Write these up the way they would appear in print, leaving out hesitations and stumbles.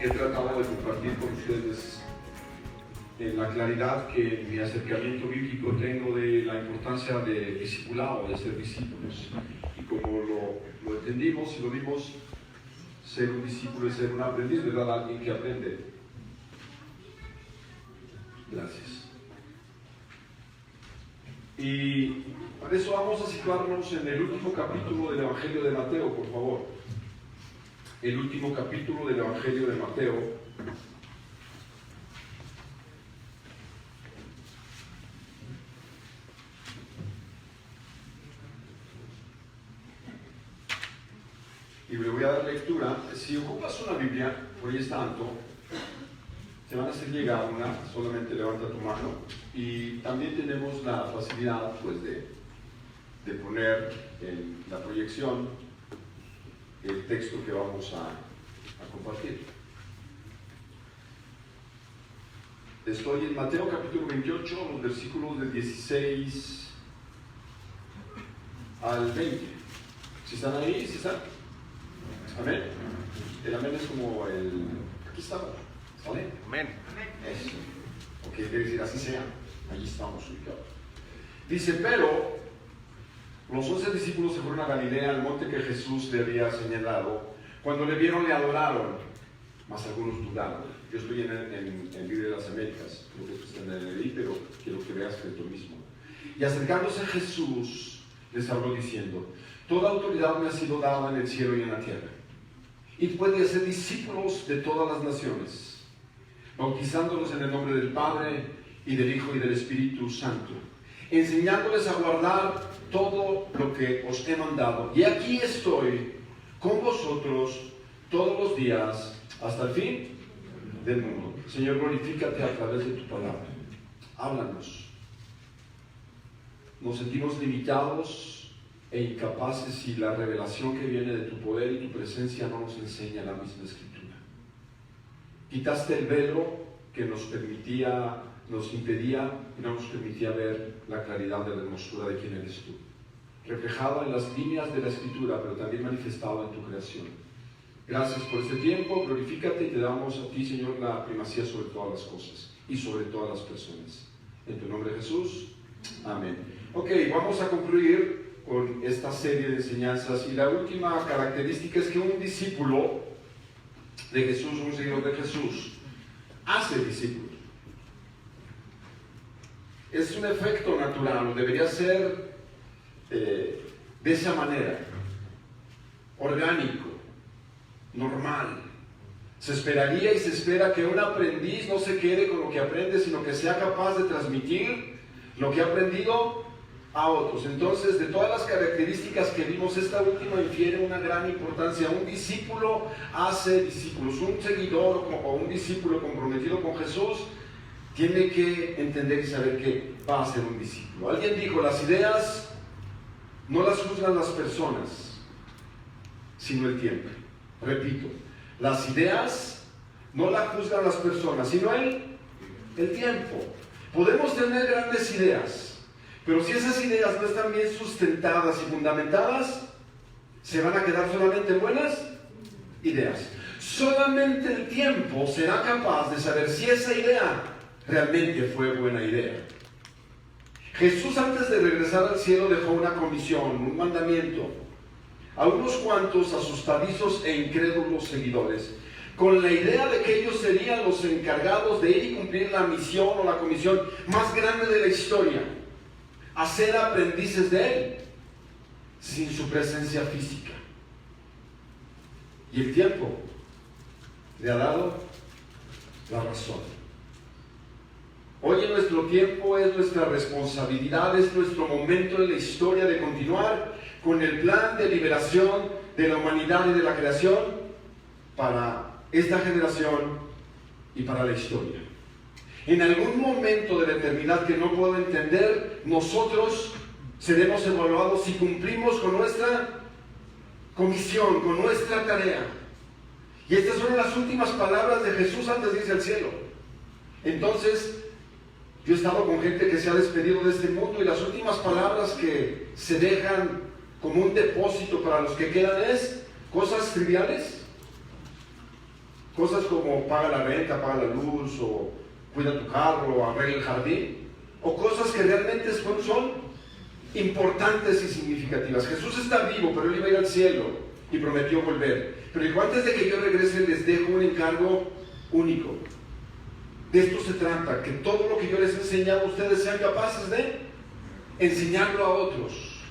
he tratado de compartir con ustedes en la claridad que en mi acercamiento bíblico tengo de la importancia de discipulado, de ser discípulos. Y como lo entendimos y lo vimos, ser un discípulo es ser un aprendiz, ¿verdad? Alguien que aprende. Gracias. Y por eso vamos a situarnos en el último capítulo del Evangelio de Mateo, por favor. El último capítulo del Evangelio de Mateo. Y le voy a dar lectura. Si ocupas una Biblia, por ahí está Anto, te van a hacer llegar una, solamente levanta tu mano. Y también tenemos la facilidad pues, de poner en la proyección el texto que vamos a compartir. Estoy en Mateo capítulo 28, los versículos del 16 al 20. ¿Sí están ahí? ¿Sí están? Amén. El amén es como el... Aquí estamos. ¿Sale? Amén. Eso. Ok, debe decir así sea. Allí estamos ubicados. Dice, pero los 11 discípulos se fueron a Galilea, al monte que Jesús le había señalado. Cuando le vieron, le adoraron, mas algunos dudaron. Yo estoy en Biblia de las Américas, creo que esto está en el NBI, pero quiero que veas que es lo mismo. Y acercándose a Jesús, les habló diciendo, toda autoridad me ha sido dada en el cielo y en la tierra. Y puede hacer discípulos de todas las naciones, bautizándolos en el nombre del Padre y del Hijo y del Espíritu Santo, enseñándoles a guardar todo lo que os he mandado. Y aquí estoy con vosotros todos los días hasta el fin del mundo. Señor, glorifícate a través de tu palabra. Háblanos. Nos sentimos limitados e incapaces si la revelación que viene de tu poder y tu presencia no nos enseña la misma escritura. Quitaste el velo que nos impedía y no nos permitía ver la claridad de la hermosura de quién eres tú, reflejado en las líneas de la escritura, pero también manifestado en tu creación. Gracias por este tiempo, glorifícate y te damos a ti, Señor, la primacía sobre todas las cosas y sobre todas las personas. En tu nombre, Jesús. Amén. Ok, vamos a concluir con esta serie de enseñanzas, y la última característica es que un discípulo de Jesús, un seguidor de Jesús, hace discípulos. Es un efecto natural, o debería ser de esa manera, orgánico, normal. Se esperaría y se espera que un aprendiz no se quede con lo que aprende, sino que sea capaz de transmitir lo que ha aprendido a otros. Entonces, de todas las características que vimos, esta última infiere una gran importancia. Un discípulo hace discípulos. Un seguidor o un discípulo comprometido con Jesús tiene que entender y saber que va a ser un discípulo. Alguien dijo, las ideas no las juzgan las personas, sino el tiempo. Repito, las ideas no las juzgan las personas, sino el tiempo. Podemos tener grandes ideas, pero si esas ideas no están bien sustentadas y fundamentadas, se van a quedar solamente buenas ideas. Solamente el tiempo será capaz de saber si esa idea realmente fue buena idea. Jesús, antes de regresar al cielo, dejó una comisión, un mandamiento a unos cuantos asustadizos e incrédulos seguidores, con la idea de que ellos serían los encargados de ir y cumplir la misión o la comisión más grande de la historia, hacer aprendices de Él, sin su presencia física. Y el tiempo le ha dado la razón. Hoy en nuestro tiempo es nuestra responsabilidad, es nuestro momento en la historia de continuar con el plan de liberación de la humanidad y de la creación para esta generación y para la historia. En algún momento de la eternidad que no puedo entender, nosotros seremos evaluados si cumplimos con nuestra comisión, con nuestra tarea. Y estas son las últimas palabras de Jesús antes de irse al cielo. Entonces, yo he estado con gente que se ha despedido de este mundo, y las últimas palabras que se dejan como un depósito para los que quedan es cosas triviales. Cosas como paga la renta, paga la luz, o cuida tu carro, o arregla el jardín, o cosas que realmente son importantes y significativas. Jesús está vivo, pero Él iba a ir al cielo y prometió volver. Pero dijo, antes de que yo regrese, les dejo un encargo único. De esto se trata, que todo lo que yo les he enseñado, ustedes sean capaces de enseñarlo a otros.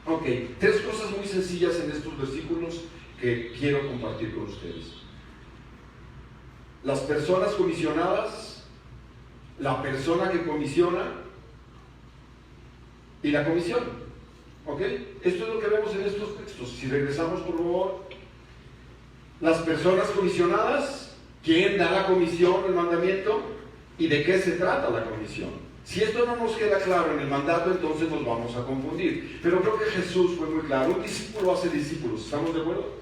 Ok, 3 cosas muy sencillas en estos versículos que quiero compartir con ustedes. Las personas comisionadas, la persona que comisiona y la comisión. ¿Ok? Esto es lo que vemos en estos textos. Si regresamos, por favor. Las personas comisionadas, ¿quién da la comisión, el mandamiento? ¿Y de qué se trata la comisión? Si esto no nos queda claro en el mandato, entonces nos vamos a confundir. Pero creo que Jesús fue muy claro. Un discípulo hace discípulos. ¿Estamos de acuerdo?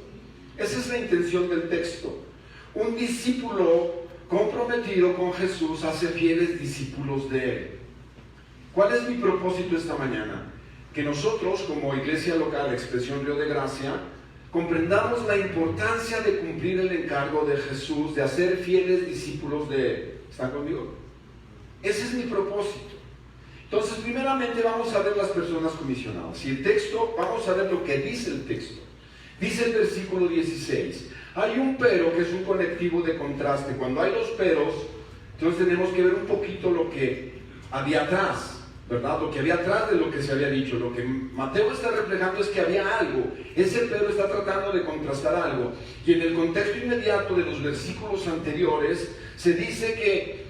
Esa es la intención del texto. Un discípulo comprometido con Jesús hace fieles discípulos de Él. ¿Cuál es mi propósito esta mañana? Que nosotros, como iglesia local, Expresión Río de Gracia, comprendamos la importancia de cumplir el encargo de Jesús, de hacer fieles discípulos de Él. ¿Están conmigo? Ese es mi propósito. Entonces, primeramente vamos a ver las personas comisionadas. Y el texto, vamos a ver lo que dice el texto. Dice el versículo 16. Hay un pero que es un conectivo de contraste. Cuando hay los peros, entonces tenemos que ver un poquito lo que había atrás, ¿verdad? Lo que había atrás de lo que se había dicho. Lo que Mateo está reflejando es que había algo. Ese pero está tratando de contrastar algo. Y en el contexto inmediato de los versículos anteriores, se dice que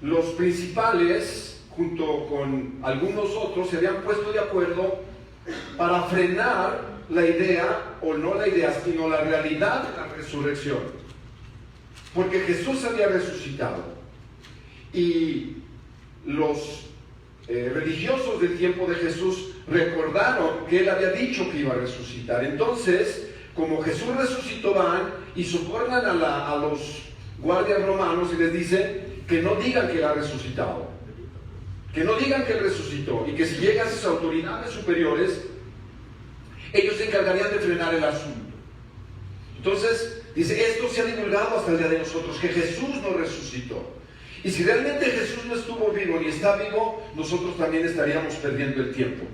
los principales, junto con algunos otros, se habían puesto de acuerdo para frenar la idea, o no la idea, sino la realidad de la resurrección. Porque Jesús había resucitado. Y los religiosos del tiempo de Jesús recordaron que Él había dicho que iba a resucitar. Entonces, como Jesús resucitó, van y sobornan a los guardias romanos y les dicen que no digan que Él ha resucitado. Que no digan que Él resucitó. Y que si llegan esas autoridades superiores, ellos se encargarían de frenar el asunto. Entonces, dice, esto se ha divulgado hasta el día de nosotros, que Jesús no resucitó. Y si realmente Jesús no estuvo vivo ni está vivo, nosotros también estaríamos perdiendo el tiempo.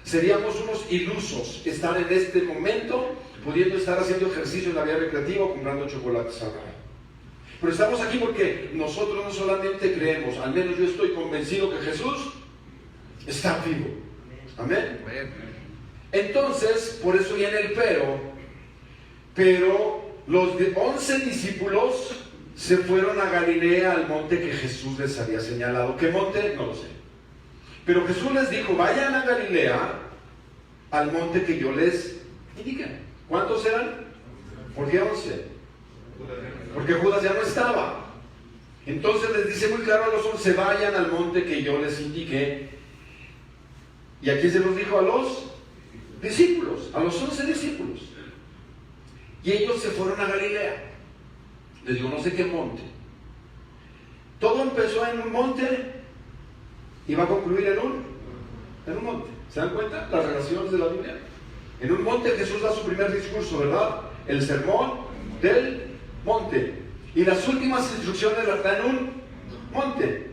Seríamos unos ilusos estar en este momento, pudiendo estar haciendo ejercicio en la vía recreativa o comprando chocolates al rey. Pero estamos aquí porque nosotros no solamente creemos, al menos yo estoy convencido que Jesús está vivo. Amén. Entonces, por eso viene el pero los 11 discípulos se fueron a Galilea, al monte que Jesús les había señalado. ¿Qué monte? No lo sé. Pero Jesús les dijo, vayan a Galilea, al monte que yo les indique. ¿Cuántos eran? ¿Por qué 11? Porque Judas ya no estaba. Entonces les dice muy claro a los 11, vayan al monte que yo les indique. ¿Y aquí se los dijo a los discípulos, a los 11 discípulos? Y ellos se fueron a Galilea. Les digo, no sé qué monte. Todo empezó en un monte y va a concluir en un monte. ¿Se dan cuenta las relaciones de la Biblia? En un monte Jesús da su primer discurso, ¿verdad? El sermón del monte. Y las últimas instrucciones las da en un monte.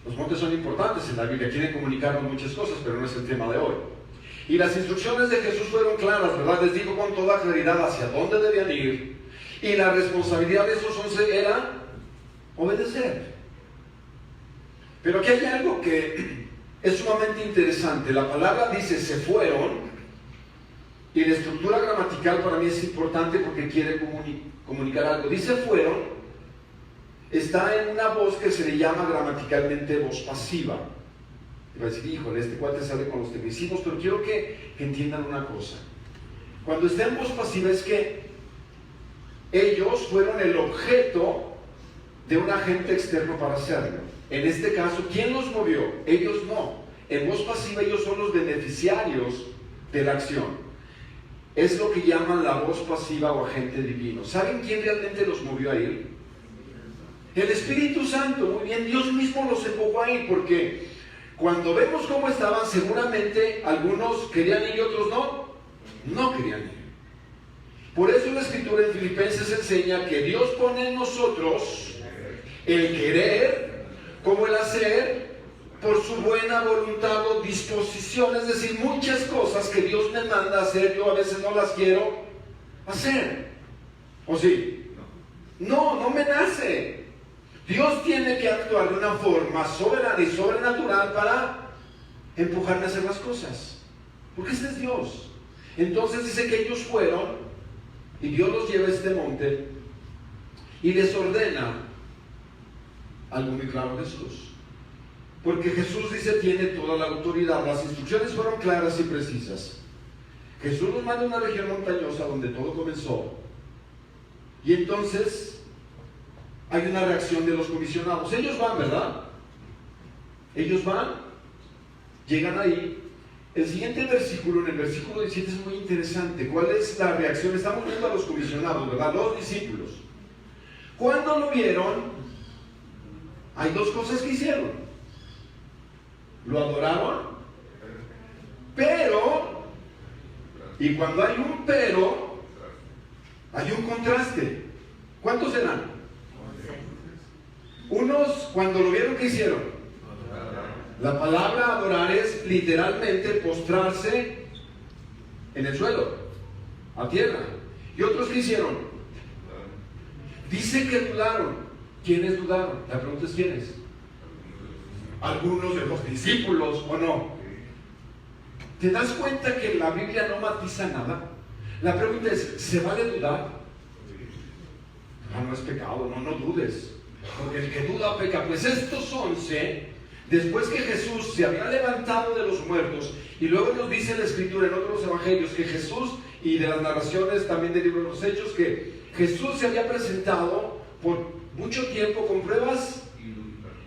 Los montes son importantes en la Biblia, quieren comunicarnos muchas cosas, pero no es el tema de hoy. Y las instrucciones de Jesús fueron claras, ¿verdad? Les dijo con toda claridad hacia dónde debían ir. Y la responsabilidad de esos 11 era obedecer. Pero aquí hay algo que es sumamente interesante. La palabra dice se fueron, y la estructura gramatical para mí es importante porque quiere comunicar algo. Dice fueron, está en una voz que se le llama gramaticalmente voz pasiva. Y va a decir, híjole, este cuate sale con los tecnicismos, pero quiero que entiendan una cosa. Cuando está en voz pasiva es que ellos fueron el objeto de un agente externo para hacerlo. En este caso, ¿quién los movió? Ellos no. En voz pasiva ellos son los beneficiarios de la acción. Es lo que llaman la voz pasiva o agente divino. ¿Saben quién realmente los movió a ir? El Espíritu Santo. Muy bien, Dios mismo los empujó a ir, porque cuando vemos cómo estaban, seguramente algunos querían ir y otros no querían ir. Por eso la Escritura en Filipenses enseña que Dios pone en nosotros el querer como el hacer por su buena voluntad o disposición. Es decir, muchas cosas que Dios me manda hacer, yo a veces no las quiero hacer. ¿O sí? No me nace. Dios tiene que actuar de una forma soberana y sobrenatural para empujarme a hacer las cosas. Porque ese es Dios. Entonces dice que ellos fueron y Dios los lleva a este monte y les ordena algo muy claro Jesús. Porque Jesús dice tiene toda la autoridad. Las instrucciones fueron claras y precisas. Jesús los manda a una región montañosa donde todo comenzó. Y entonces hay una reacción de los comisionados. Ellos van, ¿verdad? Ellos van, llegan ahí. El siguiente versículo, en el versículo 17, es muy interesante. ¿Cuál es la reacción? Estamos viendo a los comisionados, ¿verdad? Los discípulos. Cuando lo vieron, hay dos cosas que hicieron. Lo adoraron, pero, y cuando hay un pero, hay un contraste. ¿Cuántos eran? Unos, cuando lo vieron, ¿qué hicieron? La palabra adorar es literalmente postrarse en el suelo, a tierra. ¿Y otros qué hicieron? Dice que dudaron. ¿Quiénes dudaron? La pregunta es ¿quiénes? Algunos de los discípulos, ¿o no? ¿Te das cuenta que la Biblia no matiza nada? La pregunta es, ¿se vale dudar? No es pecado, no dudes. Porque el que duda peca. Pues estos 11... Después que Jesús se había levantado de los muertos, y luego nos dice la Escritura en otros evangelios que Jesús, y de las narraciones también del libro de los Hechos, que Jesús se había presentado por mucho tiempo con pruebas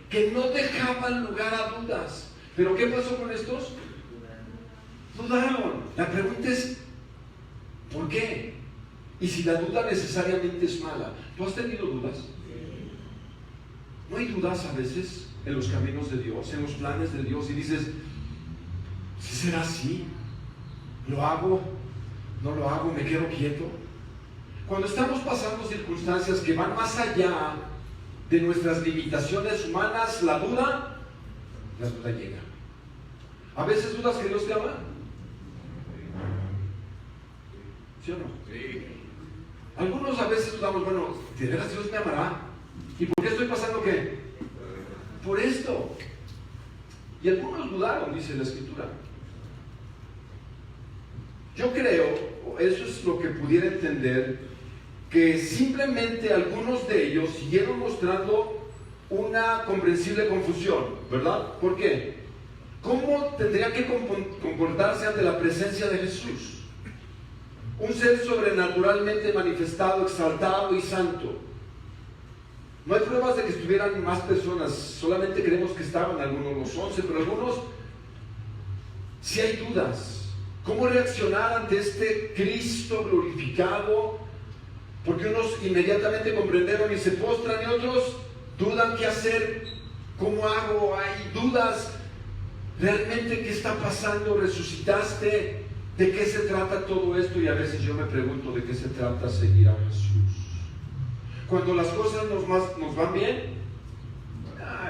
que no dejaban lugar a dudas. ¿Pero qué pasó con estos? Dudaron. La pregunta es, ¿por qué? Y si la duda necesariamente es mala. ¿Tú has tenido dudas? ¿No hay dudas a veces en los caminos de Dios, en los planes de Dios? Y dices, ¿sí será así? ¿Lo hago? ¿No lo hago? ¿Me quedo quieto? Cuando estamos pasando circunstancias que van más allá de nuestras limitaciones humanas, la duda llega. ¿A veces dudas que Dios te ama? ¿Sí o no? Sí. Algunos a veces dudamos, bueno, ¿de veras Dios me amará? ¿Y por qué estoy pasando qué? Por esto. Y algunos dudaron, dice la Escritura. Yo creo, eso es lo que pudiera entender, que simplemente algunos de ellos siguieron mostrando una comprensible confusión, ¿verdad? ¿Por qué? ¿Cómo tendría que comportarse ante la presencia de Jesús? Un ser sobrenaturalmente manifestado, exaltado y santo. No hay pruebas de que estuvieran más personas, solamente creemos que estaban algunos, los 11, pero algunos sí hay dudas. ¿Cómo reaccionar ante este Cristo glorificado? Porque unos inmediatamente comprendieron y se postran, y otros dudan qué hacer, cómo hago, hay dudas. ¿Realmente qué está pasando? ¿Resucitaste? ¿De qué se trata todo esto? Y a veces yo me pregunto de qué se trata seguir a Jesús. Cuando las cosas nos van bien,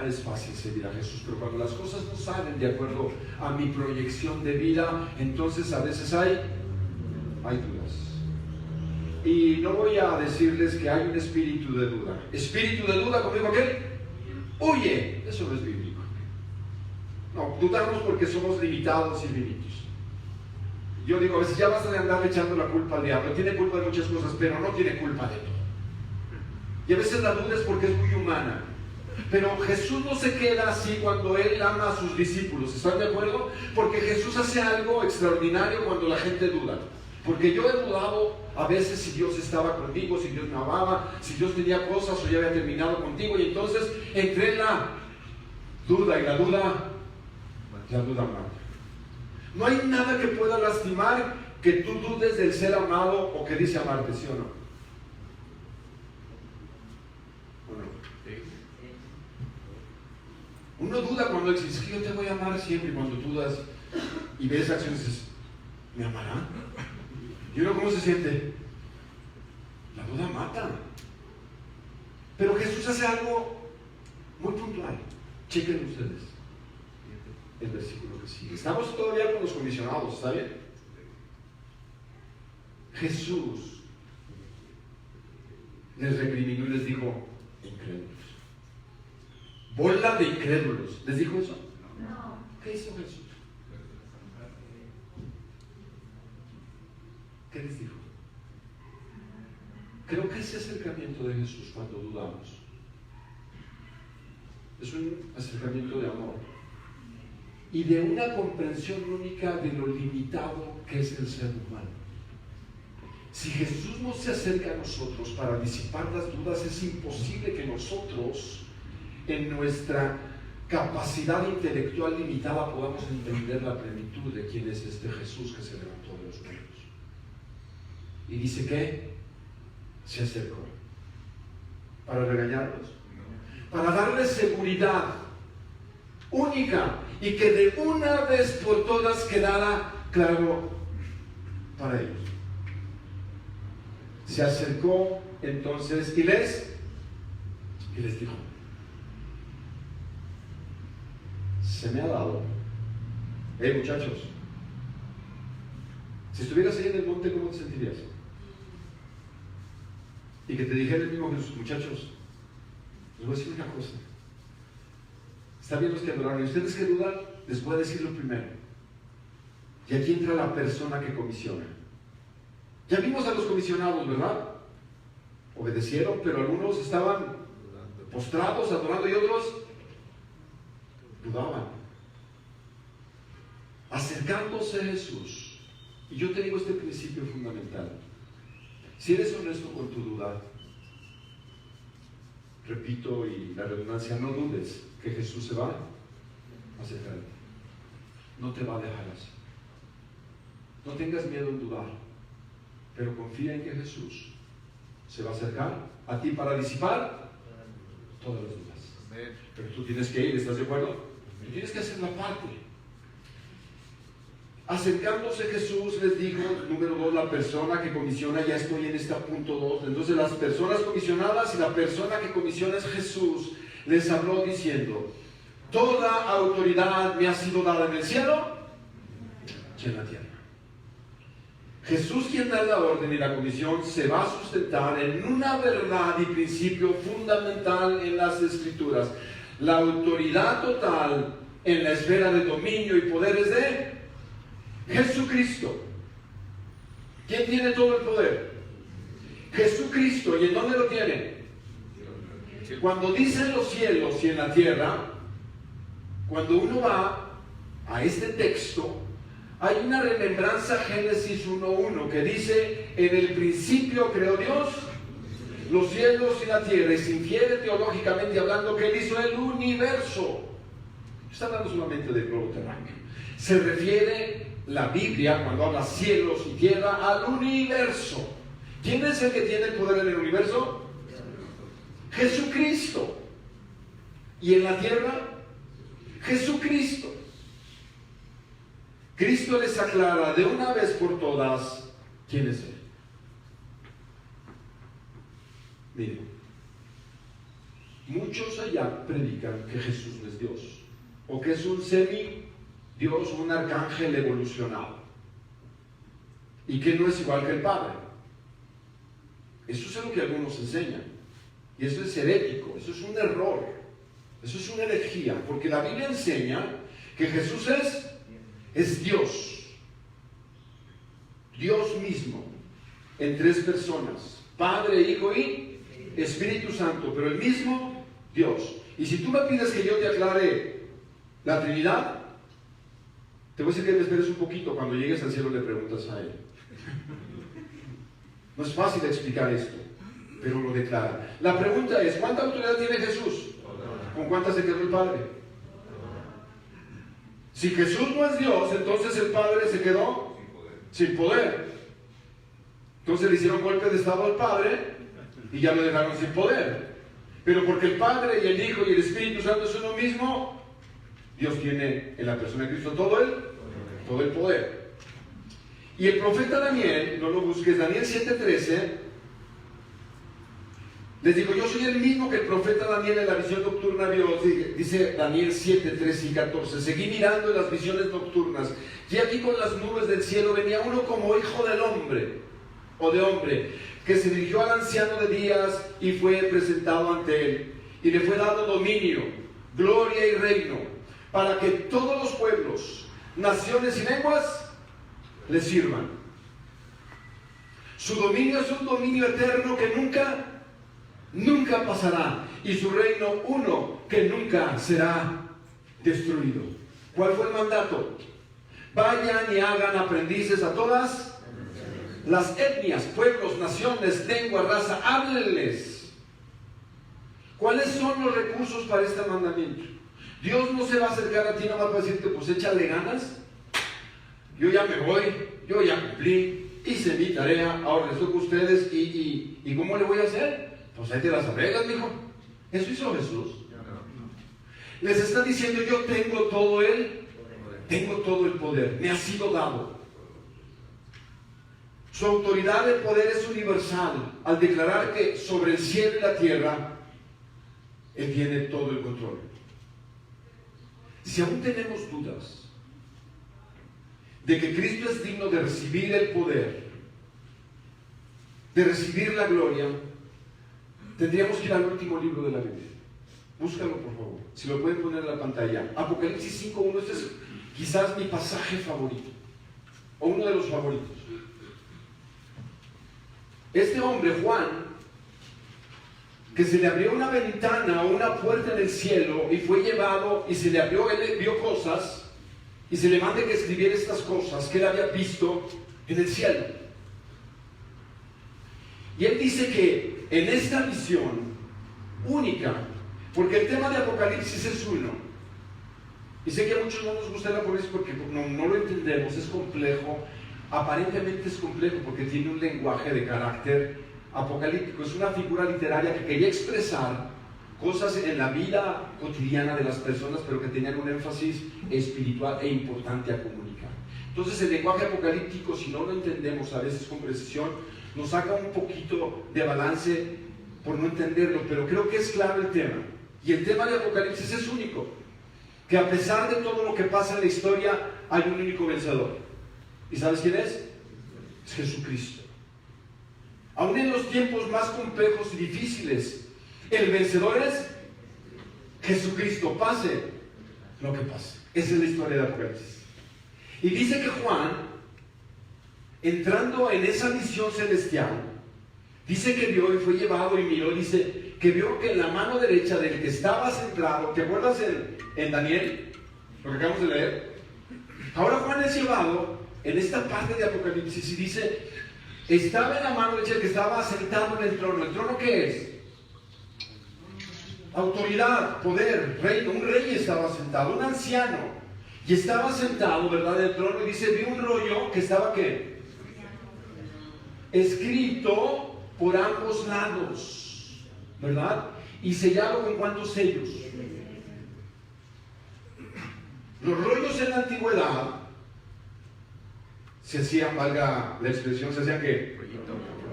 es fácil seguir a Jesús, pero cuando las cosas no salen de acuerdo a mi proyección de vida, entonces a veces hay dudas. Y no voy a decirles que hay un espíritu de duda. Espíritu de duda, como dijo aquel, huye. Eso no es bíblico. No, dudamos porque somos limitados y finitos. Yo digo, a veces ya basta de andar echando la culpa al diablo. Tiene culpa de muchas cosas, pero no tiene culpa de todo. Y a veces la duda es porque es muy humana. Pero Jesús no se queda así cuando Él ama a sus discípulos. ¿Están de acuerdo? Porque Jesús hace algo extraordinario cuando la gente duda. Porque yo he dudado a veces si Dios estaba conmigo, si Dios me amaba, si Dios tenía cosas o ya había terminado contigo. Y entonces entré en la duda, y la duda mata. No hay nada que pueda lastimar que tú dudes del ser amado o que dice amarte, ¿sí o no? Uno duda cuando dices que yo te voy a amar siempre, y cuando tú dudas y ves acciones, dices, ¿me amará? ¿Y uno cómo se siente? mata. Pero Jesús hace algo muy puntual. Chequen ustedes el versículo que sigue. Estamos todavía con los comisionados, ¿está bien? Jesús les recriminó y les dijo: incrédulos. Bola de incrédulos. ¿Les dijo eso? No. ¿Qué hizo Jesús? ¿Qué les dijo? Creo que ese acercamiento de Jesús, cuando dudamos, es un acercamiento de amor y de una comprensión única de lo limitado que es el ser humano. Si Jesús no se acerca a nosotros para disipar las dudas, es imposible que nosotros, en nuestra capacidad intelectual limitada, podamos entender la plenitud de quién es este Jesús que se levantó de los muertos. Y dice que se acercó para regañarlos, para darles seguridad única y que de una vez por todas quedara claro para ellos. Se acercó entonces y les dijo: se me ha dado. Muchachos, si estuvieras ahí en el monte, ¿cómo te sentirías? Y que te dijera el mismo Jesús: muchachos, les voy a decir una cosa. Está bien los que adoraron, y ustedes que dudan, les voy a decir lo primero. Y aquí entra la persona que comisiona. Ya vimos a los comisionados, ¿verdad? Obedecieron, pero algunos estaban postrados, adorando, y otros dudaban. Acercándose a Jesús. Y yo te digo este principio fundamental. Si eres honesto con tu duda, repito, y la redundancia, no dudes que Jesús se va a acercar a ti. No te va a dejar así. No tengas miedo en dudar, pero confía en que Jesús se va a acercar a ti para disipar todas las dudas. Pero tú tienes que ir, ¿estás de acuerdo? Tú tienes que hacer la parte. Acercándose Jesús les dijo, número 2, la persona que comisiona, ya estoy en este punto 2. Entonces las personas comisionadas y la persona que comisiona es Jesús, les habló diciendo: toda autoridad me ha sido dada en el cielo y en la tierra. Jesús, quien da la orden y la comisión, se va a sustentar en una verdad y principio fundamental en las Escrituras. La autoridad total en la esfera de dominio y poder es de Jesucristo. ¿Quién tiene todo el poder? Jesucristo. ¿Y en dónde lo tiene? Cuando dice en los cielos y en la tierra, cuando uno va a este texto, hay una remembranza a Génesis 1:1 que dice: en el principio creó Dios los cielos y la tierra, y se infiere teológicamente hablando que Él hizo el universo. No está hablando solamente del globo terráqueo. Se refiere la Biblia, cuando habla cielos y tierra, al universo. ¿Quién es el que tiene el poder en el universo? Jesucristo. ¿Y en la tierra? Jesucristo. Cristo les aclara de una vez por todas quién es Él. Miren, muchos allá predican que Jesús no es Dios, o que es un semi-Dios, un arcángel evolucionado, y que no es igual que el Padre. Eso es lo que algunos enseñan, y eso es herético, eso es un error, eso es una herejía, porque la Biblia enseña que Jesús es Dios, Dios mismo, en 3 personas, Padre, Hijo y Espíritu Santo, pero el mismo Dios. Y si tú me pides que yo te aclare la Trinidad, te voy a decir que te esperes un poquito. Cuando llegues al cielo le preguntas a Él. No es fácil explicar esto, pero lo declara. La pregunta es: ¿cuánta autoridad tiene Jesús? ¿Con cuánta se quedó el Padre? Si Jesús no es Dios, entonces el Padre se quedó sin poder. Entonces le hicieron golpe de estado al Padre y ya lo dejaron sin poder. Pero porque el Padre y el Hijo y el Espíritu Santo son lo mismo, Dios tiene en la persona de Cristo todo el poder. Y el profeta Daniel, no lo busques, Daniel 7:13, Les digo, yo soy el mismo que el profeta Daniel en la visión nocturna vio, dice Daniel 7, 13 y 14. Seguí mirando en las visiones nocturnas, y aquí con las nubes del cielo venía uno como hijo del hombre, o de hombre, que se dirigió al anciano de días y fue presentado ante él. Y le fue dado dominio, gloria y reino, para que todos los pueblos, naciones y lenguas le sirvan. Su dominio es un dominio eterno que nunca pasará, y su reino uno que nunca será destruido. ¿Cuál fue el mandato? Vayan y hagan aprendices a todas las etnias, pueblos, naciones, lengua, raza, háblenles. ¿Cuáles son los recursos para este mandamiento? Dios no se va a acercar a ti nomás para decirte, pues échale ganas. Yo ya me voy, yo ya cumplí, hice mi tarea, ahora les toca a ustedes y ¿cómo le voy a hacer? Pues ahí te las arreglas, mijo. Eso hizo Jesús. Les está diciendo, yo tengo todo el poder, me ha sido dado. Su autoridad de poder es universal, al declarar que sobre el cielo y la tierra, Él tiene todo el control. Si aún tenemos dudas de que Cristo es digno de recibir el poder, de recibir la gloria, tendríamos que ir al último libro de la Biblia. Búscalo, por favor. Si lo pueden poner en la pantalla. Apocalipsis 5.1. Este es quizás mi pasaje favorito, o uno de los favoritos. Este hombre, Juan, que se le abrió una ventana o una puerta en el cielo y fue llevado y se le abrió, él vio cosas y se le manda que escribiera estas cosas que él había visto en el cielo. Y él dice que en esta visión única, porque el tema de Apocalipsis es uno, y sé que a muchos no nos gusta el Apocalipsis porque no lo entendemos, es complejo, aparentemente es complejo porque tiene un lenguaje de carácter apocalíptico, es una figura literaria que quería expresar cosas en la vida cotidiana de las personas, pero que tenían un énfasis espiritual e importante a comunicar. Entonces el lenguaje apocalíptico, si no lo entendemos a veces con precisión, nos saca un poquito de balance por no entenderlo, pero creo que es claro el tema. Y el tema de Apocalipsis es único, que a pesar de todo lo que pasa en la historia, hay un único vencedor. ¿Y sabes quién es? Es Jesucristo. Aún en los tiempos más complejos y difíciles, el vencedor es Jesucristo, pase lo que pase. Esa es la historia de Apocalipsis. Y dice que Juan, entrando en esa visión celestial, dice que vio y fue llevado y miró, dice que vio que en la mano derecha del que estaba sentado, ¿te acuerdas en Daniel? Lo que acabamos de leer. Ahora Juan es llevado en esta parte de Apocalipsis y dice, estaba en la mano derecha el que estaba sentado en el trono. ¿El trono qué es? Autoridad, poder, reino. Un rey estaba sentado, un anciano, y estaba sentado, ¿verdad?, en el trono, y dice, vi un rollo que estaba, ¿qué? Escrito por ambos lados, ¿verdad? Y sellado con ¿cuántos sellos? Los rollos en la antigüedad se hacían, valga la expresión, se hacían ¿qué?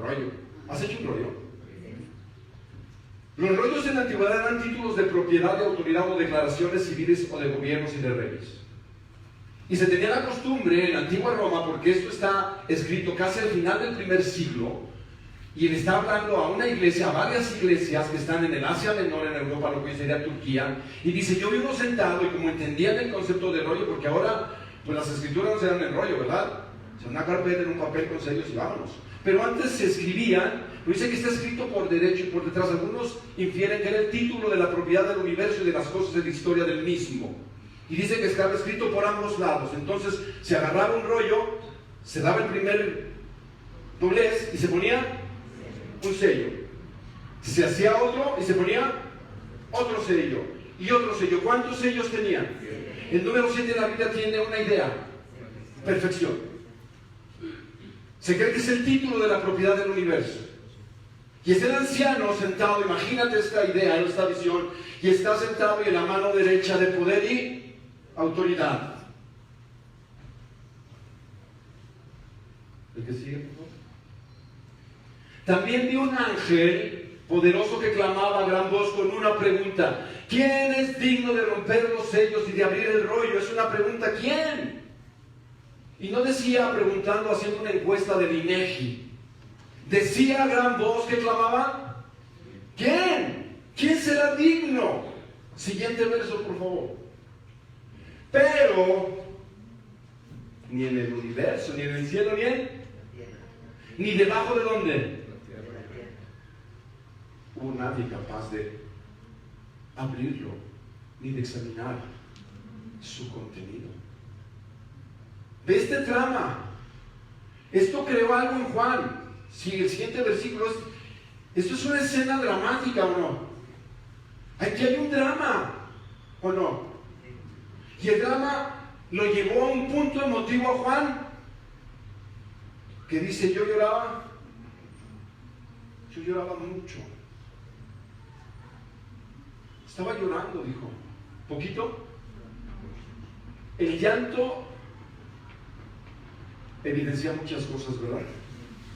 Rollo. ¿Has hecho un rollo? Los rollos en la antigüedad eran títulos de propiedad, de autoridad o declaraciones civiles o de gobiernos y de reyes. Y se tenía la costumbre en la antigua Roma, porque esto está escrito casi al final del primer siglo, y le está hablando a una iglesia, a varias iglesias que están en el Asia Menor, en Europa, lo que hoy sería Turquía, y dice, yo vi uno sentado, y como entendían el concepto de rollo, porque ahora pues las escrituras no se dan en rollo, ¿verdad? O sea, una carpeta en un papel con sellos y vámonos. Pero antes se escribían, lo dice que está escrito por derecho y por detrás. Algunos infieren que era el título de la propiedad del universo y de las cosas de la historia del mismo. Y dice que estaba escrito por ambos lados. Entonces se agarraba un rollo, se daba el primer doblez y se ponía un sello. Se hacía otro y se ponía otro sello. Y otro sello. ¿Cuántos sellos tenían? El número 7 de la Biblia tiene una idea: perfección. Se cree que es el título de la propiedad del universo. Y es el anciano sentado, imagínate esta idea, esta visión, y está sentado y en la mano derecha de poder y autoridad. ¿El que sigue, por favor? También vi un ángel poderoso que clamaba a gran voz con una pregunta: ¿quién es digno de romper los sellos y de abrir el rollo? Es una pregunta, ¿quién? Y no decía preguntando, haciendo una encuesta del INEGI. Decía a gran voz que clamaba: ¿quién? ¿Quién será digno? Siguiente verso, por favor. Pero ni en el universo, ni en el cielo, ni debajo de dónde hubo nadie capaz de abrirlo, ni de examinar su contenido. Ve este trama. Esto creó algo en Juan. Si el siguiente versículo esto es una escena dramática, ¿o no? Aquí hay un drama, ¿o no? Y el drama lo llevó a un punto emotivo a Juan, que dice: yo lloraba mucho. Estaba llorando, dijo. ¿Poquito? El llanto evidencia muchas cosas, ¿verdad?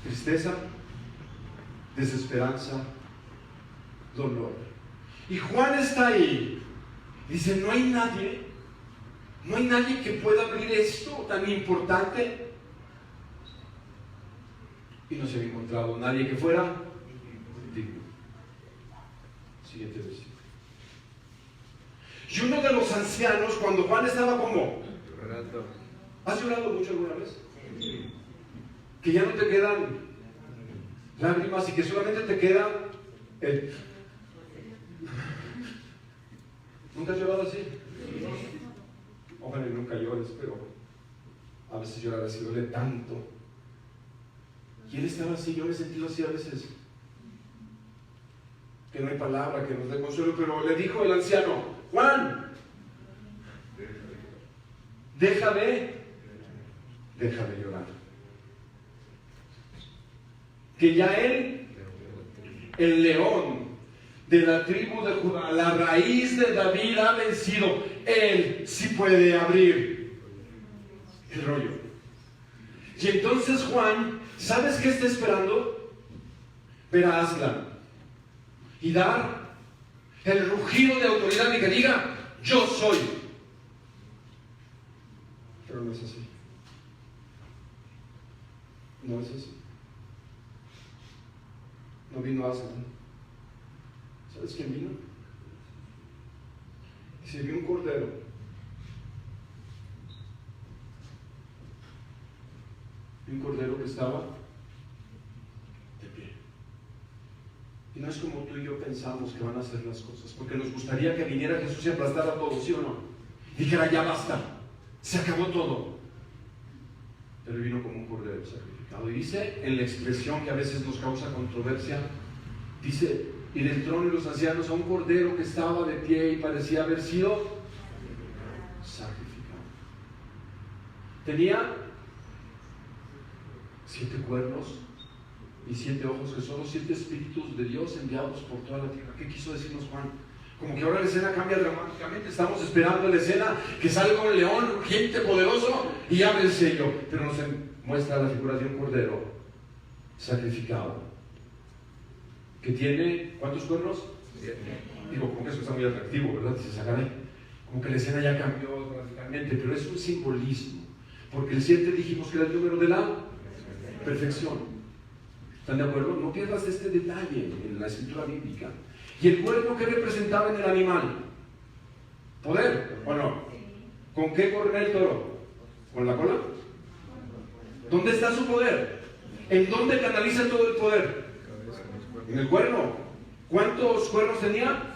Tristeza, desesperanza, dolor. Y Juan está ahí. Dice: no hay nadie que pueda abrir esto tan importante. Y no se había encontrado nadie que fuera digno. Siguiente versículo. Y uno de los ancianos, cuando Juan estaba como... ¿Has llorado mucho alguna vez? Que ya no te quedan lágrimas y que solamente te queda el... ¿Nunca has llorado así? Ojalá y nunca llores, pero a veces llorar así duele tanto. Y él estaba así, yo me he sentido así a veces, que no hay palabra que nos dé consuelo, pero le dijo el anciano: Juan, deja de llorar. Que ya él, el león de la tribu de Judá, la raíz de David, ha vencido. Él sí puede abrir el rollo. Y entonces Juan, ¿sabes qué está esperando? Ver a Aslan y dar el rugido de autoridad y que diga: yo soy. Pero no es así. No es así. No vino Aslan. ¿Sabes quién vino? Se vio un cordero. Un cordero que estaba de pie. Y no es como tú y yo pensamos que van a hacer las cosas, porque nos gustaría que viniera Jesús y aplastara todo, ¿sí o no? Y dijera: ya basta, se acabó todo. Pero vino como un cordero sacrificado. Y dice, en la expresión que a veces nos causa controversia, dice: y del trono y los ancianos a un cordero que estaba de pie y parecía haber sido sacrificado. Tenía 7 cuernos y 7 ojos, que son los 7 espíritus de Dios enviados por toda la tierra. ¿Qué quiso decirnos Juan? Como que ahora la escena cambia dramáticamente. Estamos esperando la escena que salga un león urgente, poderoso, y abre el sello, pero nos muestra la figura de un cordero sacrificado, que tiene, ¿cuántos cuernos? 7. Digo, como que eso está muy atractivo, ¿verdad? Dice, sacaré. Como que la escena ya cambió radicalmente, pero es un simbolismo, porque el 7 dijimos que era el número de la perfección. ¿Están de acuerdo? No pierdas este detalle en la escritura bíblica. ¿Y el cuerno qué representaba en el animal? ¿Poder o no? ¿Con qué corre el toro? ¿Con la cola? ¿Dónde está su poder? ¿En dónde canaliza todo el poder? En el cuerno. ¿Cuántos cuernos tenía?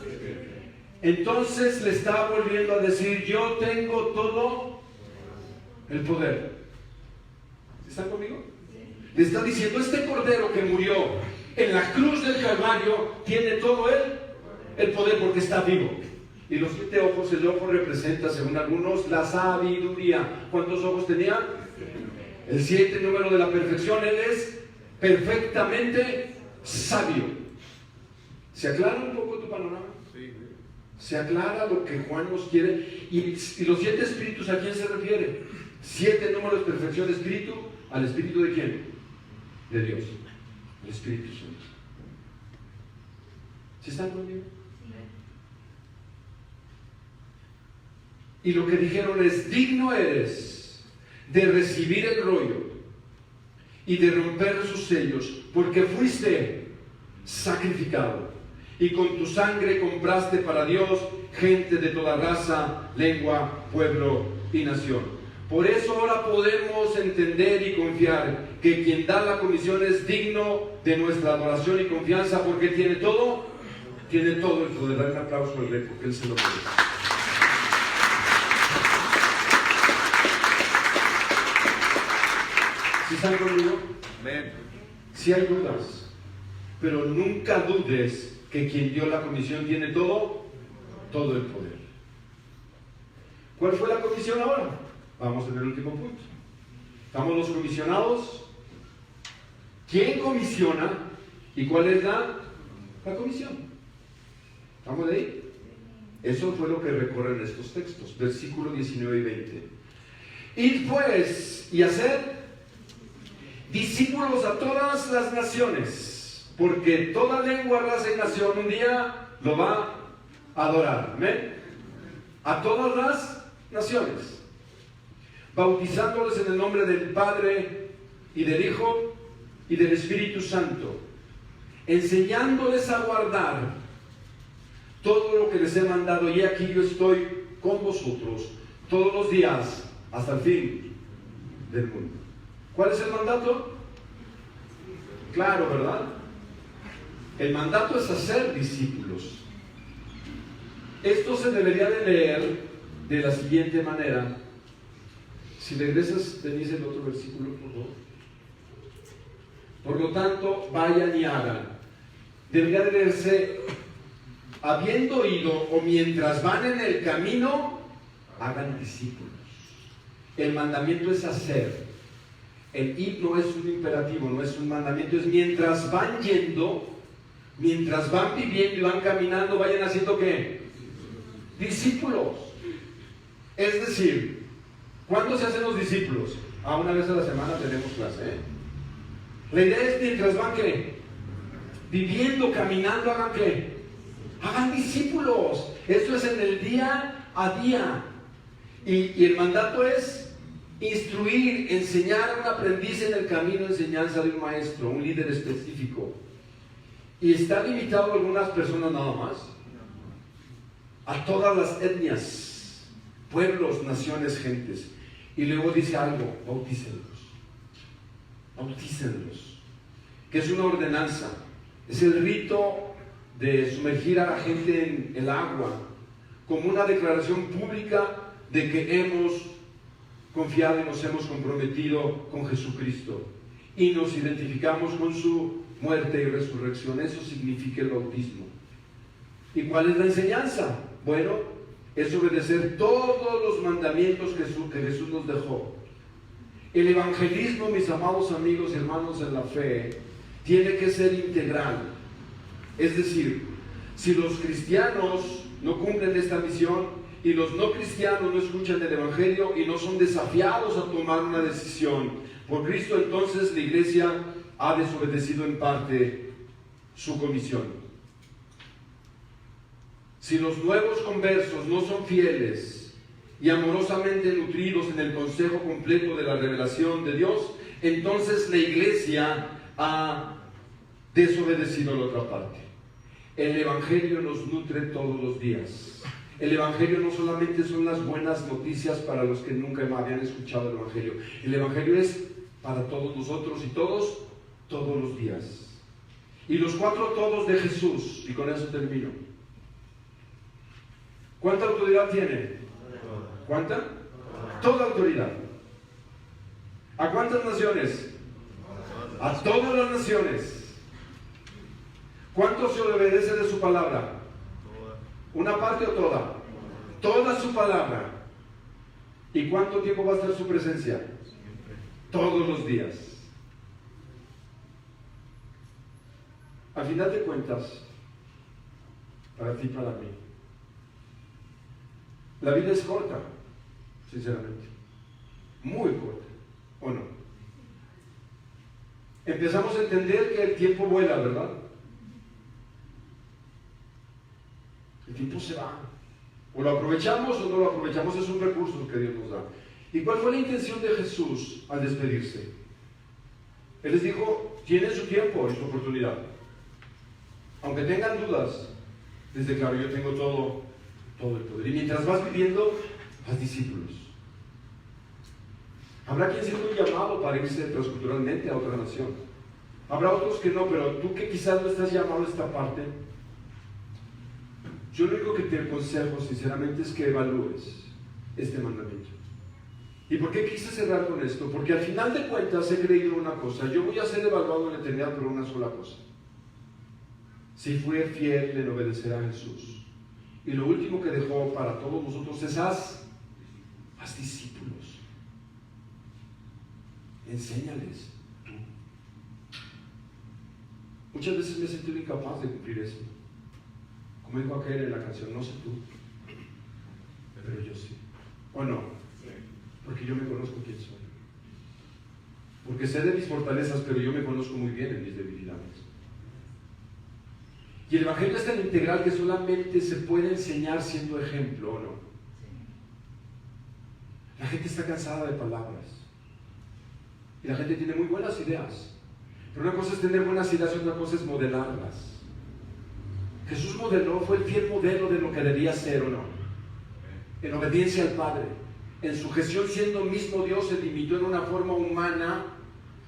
Entonces le está volviendo a decir: yo tengo todo el poder. ¿Están conmigo? Le está diciendo: este cordero que murió en la cruz del Calvario tiene todo el poder, porque está vivo. Y los 7 ojos, el ojo representa, según algunos, la sabiduría. ¿Cuántos ojos tenía? El 7, número de la perfección. Él es perfectamente sabio. ¿Se aclara un poco tu panorama? Sí. Se aclara lo que Juan nos quiere. Y los 7 espíritus, ¿a quién se refiere? 7 números de perfección de espíritu. ¿Al espíritu de quién? De Dios. El Espíritu Santo. ¿Sí están conmigo? Y lo que dijeron es: digno eres de recibir el rollo y de romper sus sellos, porque fuiste sacrificado y con tu sangre compraste para Dios gente de toda raza, lengua, pueblo y nación. Por eso ahora podemos entender y confiar que quien da la comisión es digno de nuestra adoración y confianza, porque tiene todo el poder. Dar un aplauso al rey porque él se lo merece. ¿Sí están conmigo? Amén. Si hay dudas, pero nunca dudes que quien dio la comisión tiene todo el poder. ¿Cuál fue la comisión ahora? Vamos en el último punto. Estamos los comisionados. ¿Quién comisiona y cuál es la comisión? ¿Estamos de ahí? Eso fue lo que recorren estos textos, versículos 19 y 20. Id pues y hacer discípulos a todas las naciones, porque toda lengua, raza y nación un día lo va a adorar. Amén. A todas las naciones, bautizándoles en el nombre del Padre y del Hijo y del Espíritu Santo, enseñándoles a guardar todo lo que les he mandado, y aquí yo estoy con vosotros todos los días hasta el fin del mundo. ¿Cuál es el mandato? Claro, ¿verdad? El mandato es hacer discípulos. Esto se debería de leer de la siguiente manera. Si regresas, tenéis el otro versículo, por favor. Por lo tanto, vayan y hagan. Debería de leerse: habiendo oído, o mientras van en el camino, hagan discípulos. El mandamiento es hacer. El ir no es un imperativo, no es un mandamiento, es mientras van yendo, mientras van viviendo y van caminando, vayan haciendo ¿qué? Discípulos. Es decir, ¿cuándo se hacen los discípulos? Una vez a la semana tenemos clase, ¿eh? La idea es mientras van ¿qué? Viviendo, caminando, hagan ¿qué? Hagan discípulos. Esto es en el día a día. Y el mandato es instruir, enseñar a un aprendiz en el camino de enseñanza de un maestro, un líder específico. Y está limitado a algunas personas nada más. A todas las etnias, pueblos, naciones, gentes. Y luego dice algo: bautícenlos, que es una ordenanza, es el rito de sumergir a la gente en el agua, como una declaración pública de que hemos confiado y nos hemos comprometido con Jesucristo y nos identificamos con su muerte y resurrección. Eso significa el bautismo. ¿Y cuál es la enseñanza? Bueno, es obedecer todos los mandamientos que Jesús nos dejó. El evangelismo, mis amados amigos y hermanos en la fe, tiene que ser integral. Es decir, si los cristianos no cumplen esta misión y los no cristianos no escuchan el evangelio y no son desafiados a tomar una decisión por Cristo, entonces la iglesia ha desobedecido en parte su comisión. Si los nuevos conversos no son fieles y amorosamente nutridos en el consejo completo de la revelación de Dios, entonces la iglesia ha desobedecido la otra parte. El evangelio nos nutre todos los días. El evangelio no solamente son las buenas noticias para los que nunca habían escuchado el evangelio. El evangelio es para todos nosotros y todos los días. Y los 4 todos de Jesús, y con eso termino. ¿Cuánta autoridad tiene? ¿Cuánta? Toda autoridad. ¿A cuántas naciones? A todas las naciones. ¿Cuánto se obedece de su palabra? ¿Una parte o toda? Toda su palabra. ¿Y cuánto tiempo va a estar su presencia? Todos los días. Al final de cuentas, para ti y para mí, la vida es corta, sinceramente. Muy corta, ¿o no? Empezamos a entender que el tiempo vuela, ¿verdad? El tiempo se va. O lo aprovechamos o no lo aprovechamos, es un recurso que Dios nos da. ¿Y cuál fue la intención de Jesús al despedirse? Él les dijo, tienen su tiempo y su oportunidad. Aunque tengan dudas, les declaro, yo tengo todo el poder. Y mientras vas viviendo, haz discípulos. Habrá quien sienta un llamado para irse transculturalmente a otra nación. Habrá otros que no, pero tú que quizás no estás llamado a esta parte, yo lo único que te aconsejo sinceramente es que evalúes este mandamiento. ¿Y por qué quise cerrar con esto? Porque al final de cuentas he creído una cosa: yo voy a ser evaluado en la eternidad por una sola cosa: si fui fiel en obedecer a Jesús. Y lo último que dejó para todos nosotros es haz discípulos. Enséñales tú. Muchas veces me he sentido incapaz de cumplir eso. Como dijo aquel en la canción, no sé tú, pero yo sí. ¿O no? Porque yo me conozco quién soy. Porque sé de mis fortalezas, pero yo me conozco muy bien en mis debilidades. Y el Evangelio es tan integral que solamente se puede enseñar siendo ejemplo, ¿o no? La gente está cansada de palabras. Y la gente tiene muy buenas ideas. Pero una cosa es tener buenas ideas y otra cosa es modelarlas. Jesús modeló, fue el fiel modelo de lo que debía ser, ¿o no? En obediencia al Padre. En su gestión, siendo mismo Dios, se limitó en una forma humana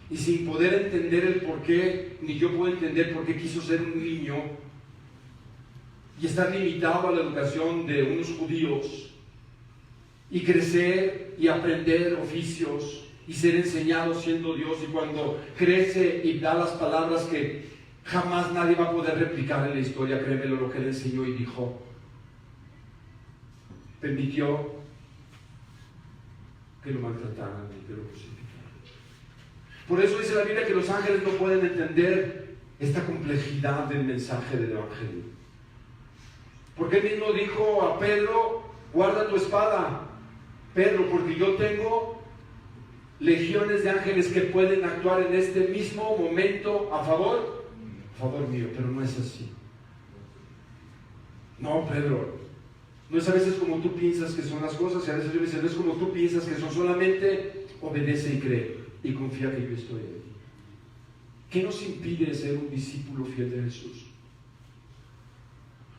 y sin poder entender el por qué, ni yo puedo entender por qué quiso ser un niño y estar limitado a la educación de unos judíos y crecer y aprender oficios y ser enseñado siendo Dios, y cuando crece y da las palabras que jamás nadie va a poder replicar en la historia, créemelo, lo que él enseñó y dijo, permitió que lo maltrataran y que lo crucificaran. Por eso dice la Biblia que los ángeles no pueden entender esta complejidad del mensaje del Evangelio. Porque él mismo dijo a Pedro, guarda tu espada, Pedro, porque yo tengo legiones de ángeles que pueden actuar en este mismo momento a favor mío, pero no es así. No, Pedro, no es a veces como tú piensas que son las cosas, y a veces yo me dice, no es como tú piensas que son, solamente obedece y cree y confía que yo estoy ahí. ¿Qué nos impide ser un discípulo fiel de Jesús?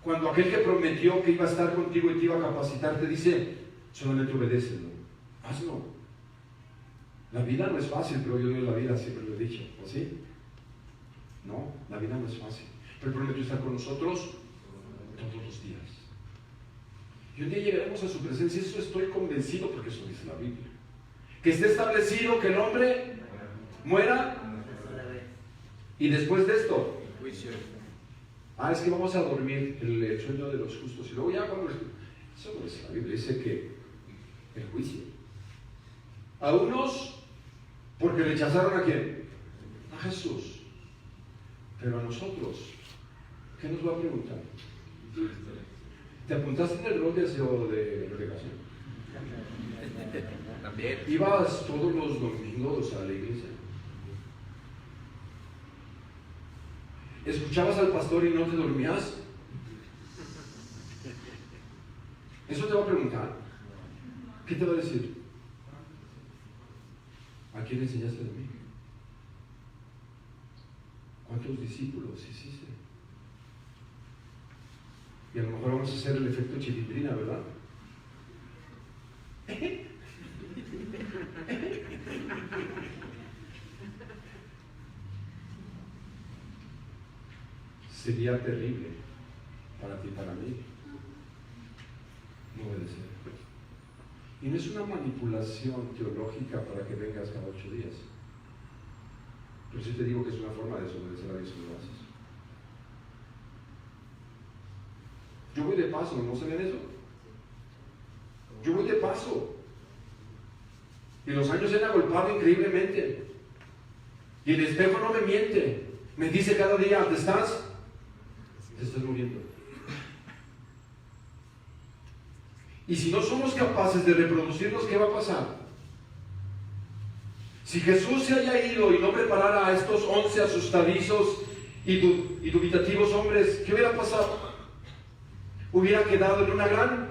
Cuando aquel que prometió que iba a estar contigo y te iba a capacitar te dice, solamente obedécelo, hazlo. La vida no es fácil, pero yo digo la vida, siempre lo he dicho, ¿o sí? No, la vida no es fácil, pero prometió estar con nosotros todos los días. Y un día llegaremos a su presencia, eso estoy convencido, porque eso dice la Biblia. Que esté establecido que el hombre muera, y después de esto, es que vamos a dormir el sueño de los justos, y luego ya cuando... Eso no dice la Biblia, dice que el juicio. A unos, porque rechazaron ¿a quién? A Jesús. Pero a nosotros, ¿qué nos va a preguntar? ¿Te apuntaste en el rol de aseo de relegación? También. ¿Ibas todos los domingos a la iglesia? ¿Escuchabas al pastor y no te dormías? Eso te va a preguntar. ¿Qué te va a decir? ¿A quién enseñaste de mí? ¿Cuántos discípulos hiciste? Y a lo mejor vamos a hacer el efecto chilindrina, ¿verdad? Sería terrible para ti y para mí no obedecer. Y no es una manipulación teológica para que vengas cada 8 días. Pero sí te digo que es una forma de desobedecer a Dios si lo haces. Yo voy de paso, ¿no sabían eso? Yo voy de paso. Y los años se han agolpado increíblemente. Y el espejo no me miente. Me dice cada día, ¿te estás muriendo? Y si no somos capaces de reproducirnos, ¿qué va a pasar? Si Jesús se haya ido y no preparara a estos 11 asustadizos y dubitativos hombres, ¿qué hubiera pasado? hubiera quedado en una gran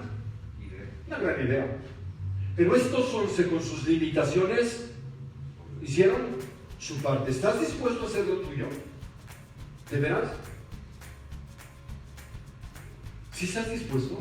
idea. Pero estos 11 con sus limitaciones hicieron su parte. ¿Estás dispuesto a hacer lo tuyo? ¿De veras? ¿Sí estás dispuesto?